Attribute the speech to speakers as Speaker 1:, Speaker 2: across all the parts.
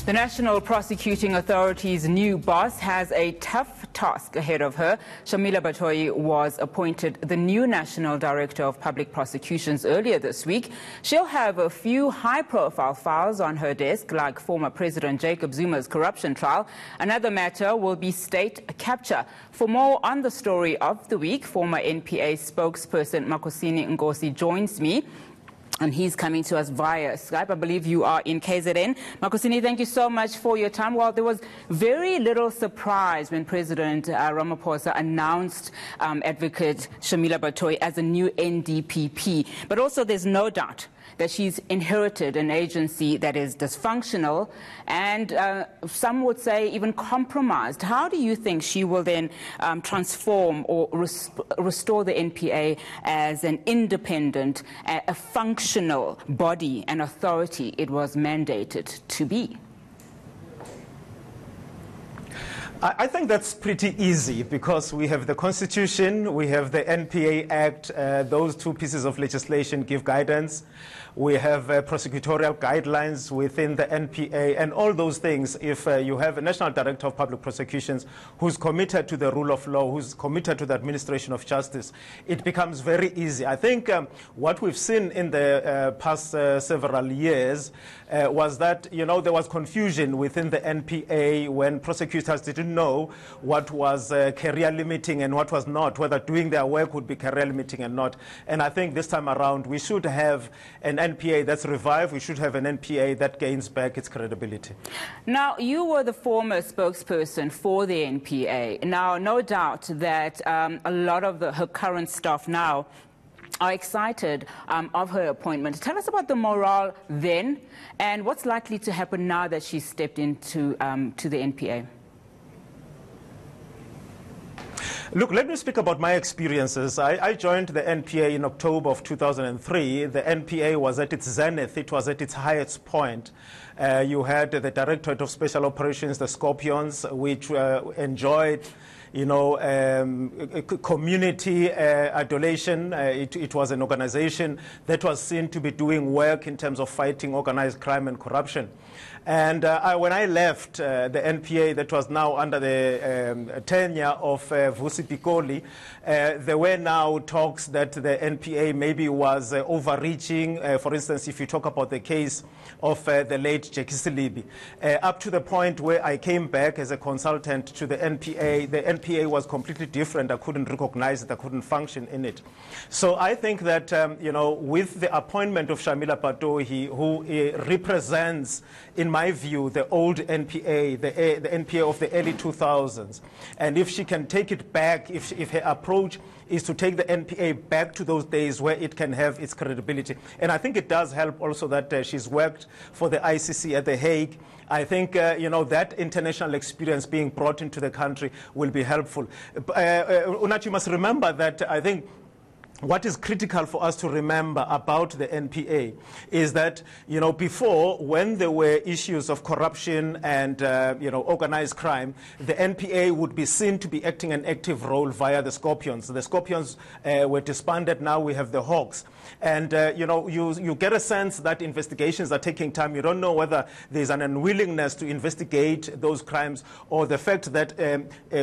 Speaker 1: The National Prosecuting Authority's new boss has a tough task ahead of her. Shamila Batohi was appointed the new National Director of Public Prosecutions earlier this week. She'll have a few high-profile files on her desk, like former President Jacob Zuma's corruption trial. Another matter will be state capture. For more on the story of the week, former NPA spokesperson Makosini Ngosi joins me. And he's coming to us via Skype. I believe you are in KZN. Makosini, thank you so much for your time. Well, there was very little surprise when President Ramaphosa announced Advocate Shamila Batohi as a new NDPP. But also there's no doubt that she's inherited an agency that is dysfunctional and some would say even compromised. How do you think she will then transform or restore the NPA as an independent, a functional body and authority it was mandated to be?
Speaker 2: I think that's pretty easy because we have the Constitution, we have the NPA Act. Those two pieces of legislation give guidance. We have prosecutorial guidelines within the NPA and all those things. If you have a National Director of Public Prosecutions who's committed to the rule of law, who's committed to the administration of justice, it becomes very easy. I think what we've seen in the past several years was that, there was confusion within the NPA when prosecutors didn't know what was career limiting and what was not, whether doing their work would be career limiting and not. And I think this time around we should have an NPA that's revived. We should have an NPA that gains back its credibility.
Speaker 1: Now, you were the former spokesperson for the NPA. Now, no doubt that a lot of her current staff now are excited of her appointment. Tell us about the morale then and what's likely to happen now that she's stepped into to the NPA.
Speaker 2: Look, let me speak about my experiences. I joined the NPA in October of 2003. The NPA was at its zenith. It was at its highest point. You had the Directorate of Special Operations, the Scorpions, which enjoyed community adulation. It was an organization that was seen to be doing work in terms of fighting organized crime and corruption. And when I left the NPA, that was now under the tenure of Vusi Pikoli, there were now talks that the NPA maybe was overreaching. For instance, if you talk about the case of the late Jackie Silibi, up to the point where I came back as a consultant to the NPA was completely different. I couldn't recognize it. I couldn't function in it. So I think that, with the appointment of Shamila Batohi, who represents, in my view, the old NPA, the NPA of the early 2000s, and if she can take it back, if her approach is to take the NPA back to those days where it can have its credibility. And I think it does help also that she's worked for the ICC at The Hague. I think, that international experience being brought into the country will be helpful. Unachi, you must remember that I think what is critical for us to remember about the NPA is that, before, when there were issues of corruption and, organized crime, the NPA would be seen to be acting an active role via the Scorpions. The Scorpions were disbanded. Now we have the Hawks. And, you get a sense that investigations are taking time. You don't know whether there's an unwillingness to investigate those crimes or the fact that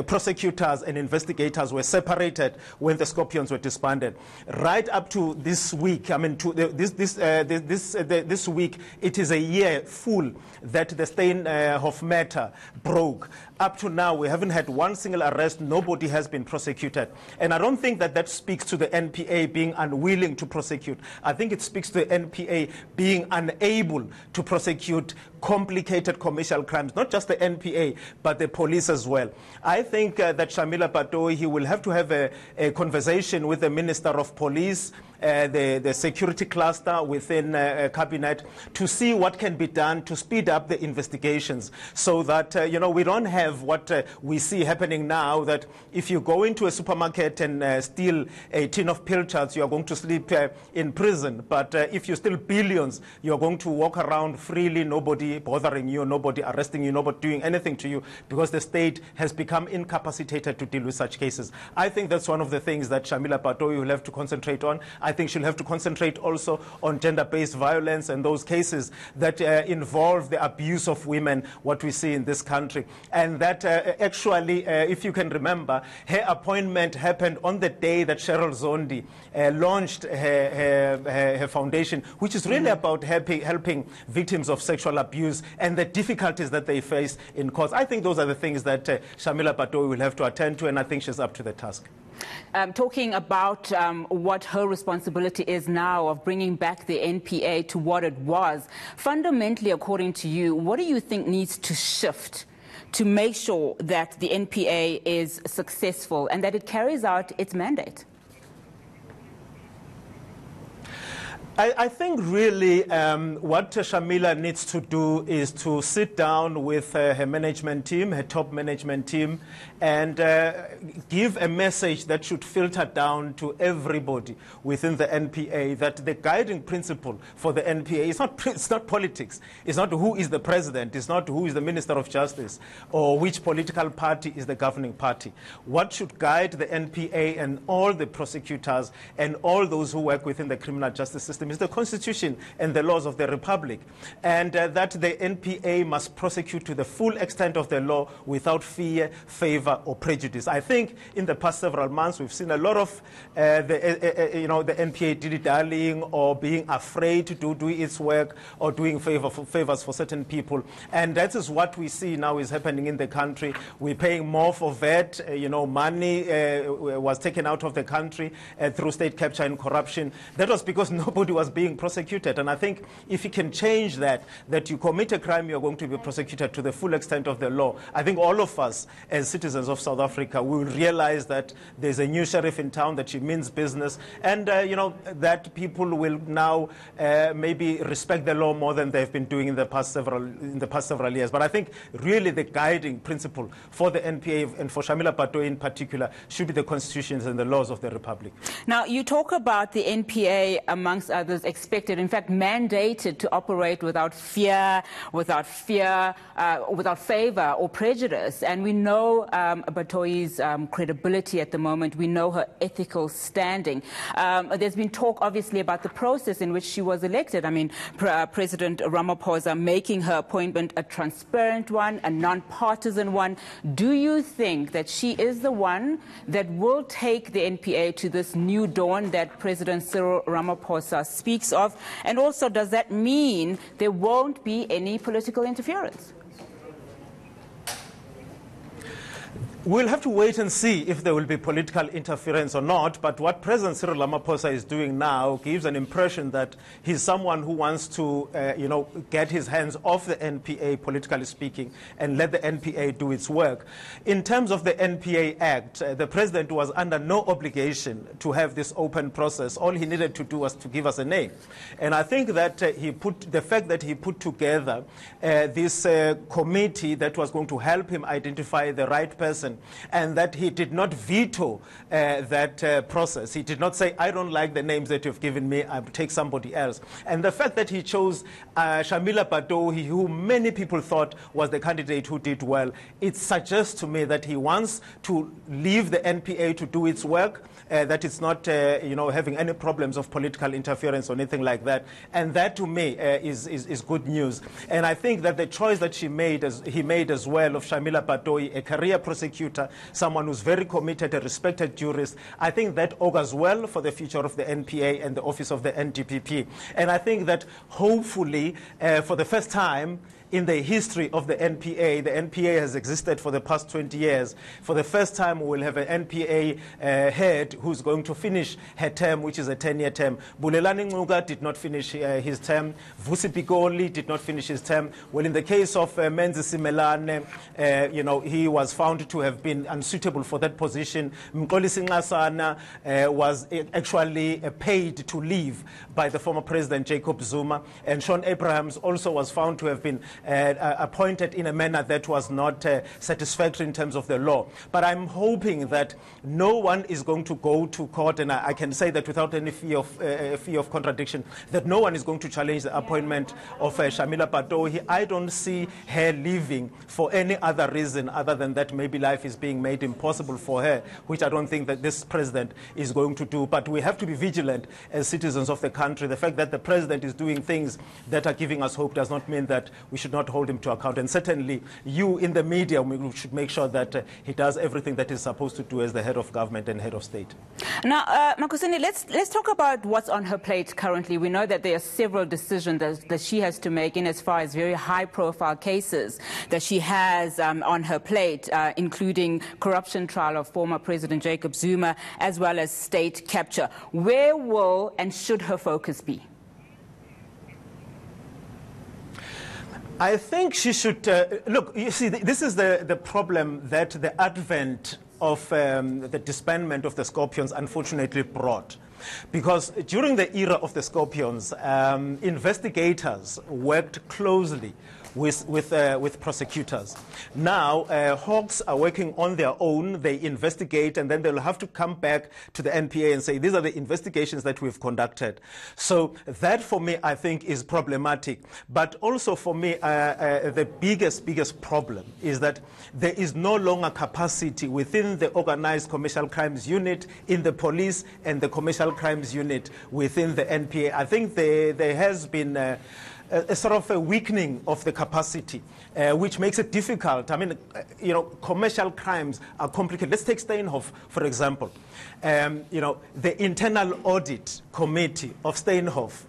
Speaker 2: prosecutors and investigators were separated when the Scorpions were disbanded. Right up to this week, this week, it is a year full that the Steinhoff matter broke. Up to now, we haven't had one single arrest. Nobody has been prosecuted. And I don't think that speaks to the NPA being unwilling to prosecute. I think it speaks to the NPA being unable to prosecute complicated commercial crimes, not just the NPA, but the police as well. I think that Shamila Batohi will have to have a conversation with the Minister of Police, the security cluster within cabinet, to see what can be done to speed up the investigations so that, we don't have what we see happening now, that if you go into a supermarket and steal a tin of pilchards, you are going to sleep in prison. But if you steal billions, you are going to walk around freely, nobody bothering you, nobody arresting you, nobody doing anything to you, because the state has become incapacitated to deal with such cases. I think that's one of the things that Shamila Batohi will have to concentrate on. I I think she'll have to concentrate also on gender-based violence and those cases that involve the abuse of women, what we see in this country. And that actually, if you can remember, her appointment happened on the day that Cheryl Zondi launched her foundation, which is really about helping victims of sexual abuse and the difficulties that they face in courts. I think those are the things that Shamila Batohi will have to attend to, and I think she's up to the task.
Speaker 1: Talking about what her responsibility is now of bringing back the NPA to what it was, fundamentally, according to you, what do you think needs to shift to make sure that the NPA is successful and that it carries out its mandate?
Speaker 2: I think really what Shamila needs to do is to sit down with her management team, her top management team, and give a message that should filter down to everybody within the NPA, that the guiding principle for the NPA is it's not politics. It's not who is the president. It's not who is the Minister of Justice or which political party is the governing party. What should guide the NPA and all the prosecutors and all those who work within the criminal justice system is the Constitution and the laws of the Republic, and that the NPA must prosecute to the full extent of the law without fear, favor, or prejudice. I think in the past several months we've seen a lot of the NPA dilly-dallying or being afraid to do its work or doing favors for certain people, and that is what we see now is happening in the country. We're paying more for VAT. Money was taken out of the country through state capture and corruption. That was because nobody was being prosecuted. And I think if you can change that you commit a crime, you're going to be prosecuted to the full extent of the law. I think all of us as citizens of South Africa will realize that there's a new sheriff in town, that she means business, and that people will now maybe respect the law more than they've been doing in the past several years. But I think really the guiding principle for the NPA and for Shamila Batohi in particular should be the constitutions and the laws of the Republic. Now,
Speaker 1: you talk about the NPA, amongst others, expected, in fact mandated, to operate without fear, without favor or prejudice. And we know Batohi's credibility at the moment. We know her ethical standing. There's been talk, obviously, about the process in which she was elected. I mean, President Ramaphosa making her appointment a transparent one, a non-partisan one. Do you think that she is the one that will take the NPA to this new dawn that President Cyril Ramaphosa speaks of? And also, does that mean there won't be any political interference?
Speaker 2: We'll have to wait and see if there will be political interference or not, but what President Cyril Ramaphosa is doing now gives an impression that he's someone who wants to, get his hands off the NPA, politically speaking, and let the NPA do its work. In terms of the NPA Act, the President was under no obligation to have this open process. All he needed to do was to give us a name. And I think that the fact that he put together this committee that was going to help him identify the right person, and that he did not veto that process. He did not say, I don't like the names that you've given me, I'll take somebody else. And the fact that he chose Shamila Batohi, who many people thought was the candidate who did well, it suggests to me that he wants to leave the NPA to do its work, that it's not having any problems of political interference or anything like that. And that, to me, is good news. And I think that the choice that he made as well of Shamila Batohi, a career prosecutor, someone who's very committed, a respected jurist, I think that augurs well for the future of the NPA and the office of the NDPP. And I think that hopefully, for the first time in the history of the NPA has existed for the past 20 years. For the first time, we will have an NPA head who's going to finish her term, which is a 10-year term. Bulelani Ngcuka did not finish his term. Vusi Pikoli did not finish his term. Well, in the case of Menzi Simelane, he was found to have been unsuitable for that position. Mxolisi Nxasana was actually paid to leave by the former President Jacob Zuma. And Sean Abrahams also was found to have been appointed in a manner that was not satisfactory in terms of the law. But I'm hoping that no one is going to go to court, and I can say that without any fear of contradiction, that no one is going to challenge the appointment of Shamila Batohi. I don't see her leaving for any other reason other than that maybe life is being made impossible for her, which I don't think that this president is going to do. But we have to be vigilant as citizens of the country. The fact that the president is doing things that are giving us hope does not mean that we should not hold him to account. And certainly you in the media, we should make sure that he does everything that he's supposed to do as the head of government and head of state.
Speaker 1: Now, Makhosini, let's talk about what's on her plate currently. We know that there are several decisions that she has to make in as far as very high-profile cases that she has on her plate, including corruption trial of former President Jacob Zuma, as well as state capture. Where will and should her focus be?
Speaker 2: I think she should look, you see, this is the problem that the advent of the disbandment of the Scorpions unfortunately brought. Because during the era of the Scorpions, investigators worked closely with prosecutors. Now, Hawks are working on their own. They investigate, and then they'll have to come back to the NPA and say, these are the investigations that we've conducted. So that, for me, I think is problematic. But also, for me, the biggest problem is that there is no longer capacity within the organized commercial crimes unit, in the police, and the commercial crimes unit within the NPA. I think there has been a sort of a weakening of the capacity, which makes it difficult. I mean, commercial crimes are complicated. Let's take Steenhoff, for example. The internal audit committee of Steenhoff,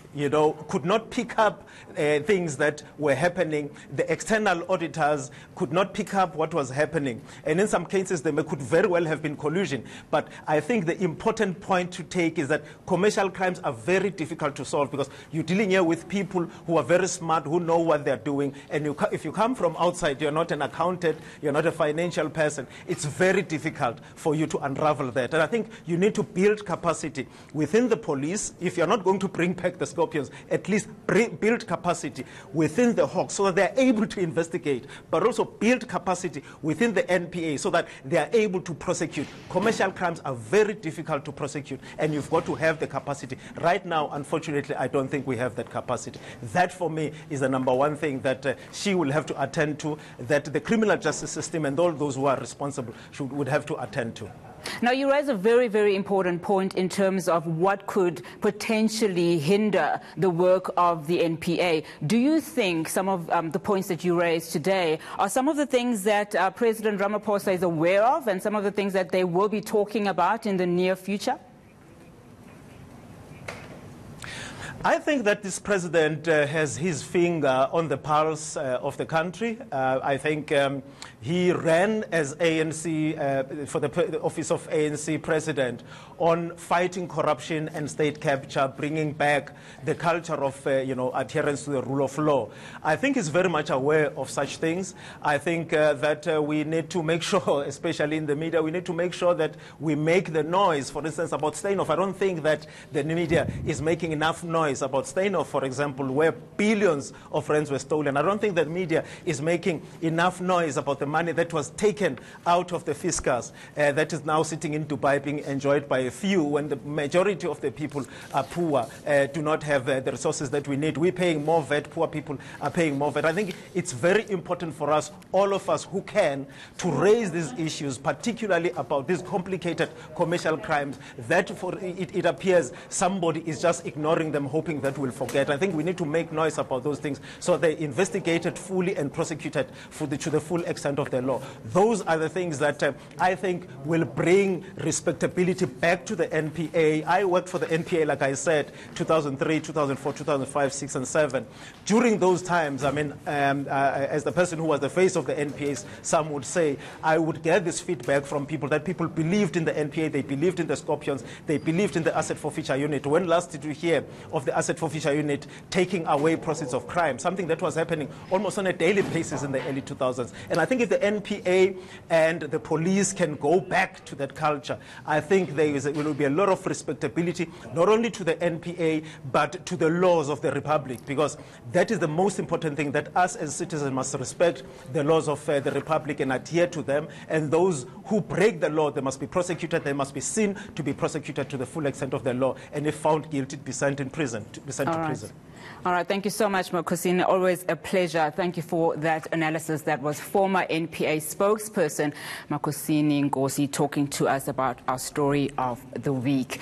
Speaker 2: could not pick up things that were happening. The external auditors could not pick up what was happening. And in some cases, there could very well have been collusion. But I think the important point to take is that commercial crimes are very difficult to solve because you're dealing here with people who are very smart, who know what they're doing. And if you come from outside, you're not an accountant, you're not a financial person, it's very difficult for you to unravel that. And I think you need to build capacity within the police. If you're not going to bring back the Scorpions, at least build capacity within the Hawks so that they're able to investigate, but also build capacity within the NPA so that they are able to prosecute. Commercial crimes are very difficult to prosecute, and you've got to have the capacity. Right now, unfortunately, I don't think we have that capacity. That, for me, is the number one thing that she will have to attend to, that the criminal justice system and all those who are responsible would have to attend to.
Speaker 1: Now, you raise a very, very important point in terms of what could potentially hinder the work of the NPA. Do you think some of the points that you raised today are some of the things that President Ramaphosa is aware of and some of the things that they will be talking about in the near future?
Speaker 2: I think that this president has his finger on the pulse of the country. I think he ran as ANC, for the office of ANC president, on fighting corruption and state capture, bringing back the culture of adherence to the rule of law. I think he's very much aware of such things. I think that we need to make sure, especially in the media, we need to make sure that we make the noise, for instance, about Steenhoff. I don't think that the media is making enough noise about Steenhoff, for example, where billions of rands were stolen. I don't think that media is making enough noise about the money that was taken out of the fiscus that is now sitting in Dubai being enjoyed by a few when the majority of the people are poor, do not have the resources that we need. We're paying more VAT, poor people are paying more VAT. I think it's very important for us, all of us who can, to raise these issues, particularly about these complicated commercial crimes that it appears somebody is just ignoring them, hoping that we'll forget. I think we need to make noise about those things so they're investigated fully and prosecuted to the full extent of the law. Those are the things that I think will bring respectability back to the NPA. I worked for the NPA, like I said, 2003, 2004, 2005, 6, and 7. During those times, I mean, as the person who was the face of the NPAs, some would say, I would get this feedback from people that people believed in the NPA, they believed in the Scorpions, they believed in the asset forfeiture unit. When last did you hear of the the Asset Forfeiture Unit taking away proceeds of crime, something that was happening almost on a daily basis in the early 2000s. And I think if the NPA and the police can go back to that culture, I think there will be a lot of respectability, not only to the NPA, but to the laws of the Republic, because that is the most important thing, that us as citizens must respect the laws of the Republic and adhere to them. And those who break the law, they must be prosecuted. They must be seen to be prosecuted to the full extent of the law. And if found guilty, be sent to prison.
Speaker 1: All right. Thank you so much, Makosini. Always a pleasure. Thank you for that analysis. That was former NPA spokesperson Makosini Ngosi talking to us about our story of the week.